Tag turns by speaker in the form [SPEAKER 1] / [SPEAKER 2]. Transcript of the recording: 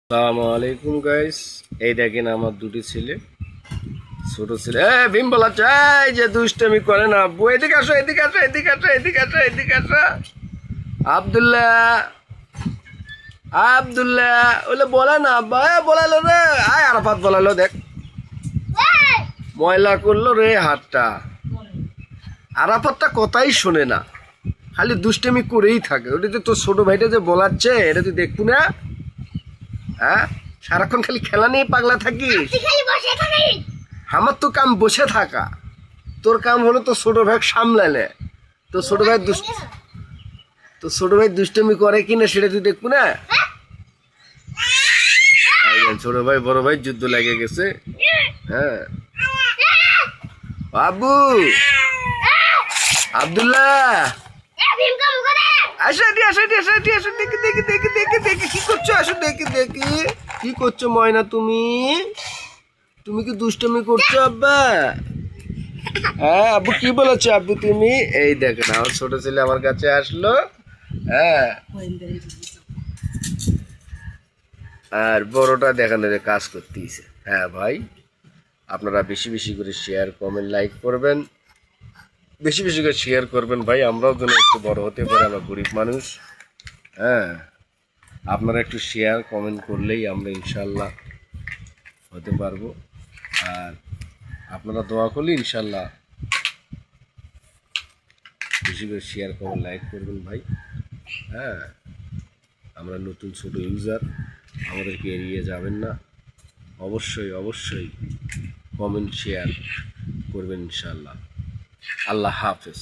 [SPEAKER 1] আসসালামু আলাইকুম গাইস, এই দেখেন আমার দুটি ছেলে, ছোট ছেলে। ভীম বলাচ্ছে এই যে দুষ্টামি করে না আব্বু, এদিকে আসো, এদিকে আসো, এদিকে আসো, এদিকে আসো, এদিকে আসো। আব্দুল্লাহ, আব্দুল্লাহ ওলে বলে না আব্বা, বলালো রে, আয় আরাফাত বলালো, দেখ ময়লা করলো রে হাতটা। আরাফাতটা কথাই শোনে না, খালি দুষ্টামি করেই থাকে। ওটা তোর ছোট ভাইটা যে বলাচ্ছে, এটা তুই দেখবো না? হ্যাঁ, সারাক্ষণ খালি খেলা নিয়ে পাগলা থাকিস। আমার তো কাম বসে থাকা, তোর কাম হলো তো ছোট ভাই সামলালে। তো ছোট ভাই দুষ্টমি করে কিনা সেটা তুই দেখবো না? ছোট ভাই বড় ভাই যুদ্ধ লেগে গেছে। হ্যাঁ বাবু, আব্দুল্লাহ আসো, দেখি দেখি দেখি দেখি দেখি কি করছো, আসো দেখি দেখি কি করছো ময়না। তুমি কি দুষ্টমি করছো আব্বা? হ্যাঁ আব্বু কি বলেছো আব্বু তুমি? এই দেখেন আমার ছোট ছেলে আমার কাছে আসলো। হ্যাঁ, আর বড়টা দেখানো কাজ করতেইছে। হ্যাঁ ভাই, আপনারা বেশি বেশি করে শেয়ার কমেন্ট লাইক করবেন, বেশি বেশি করে শেয়ার করবেন ভাই, আমরাও যেন একটু বড় হতে পারি, আমরা গরিব মানুষ। হ্যাঁ, আপনারা একটু শেয়ার কমেন্ট করলেই আমরা ইনশাল্লাহ হতে পারবো। আর আপনারা দোয়া করলে ইনশাল্লাহ বেশি করে শেয়ার কমেন্ট লাইক করবেন ভাই। হ্যাঁ, আমরা নতুন ছোট ইউজার, আমাদেরকে এড়িয়ে যাবেন না। অবশ্যই অবশ্যই কমেন্ট শেয়ার করবেন ইনশাল্লাহ। আল্লাহ হাফেজ।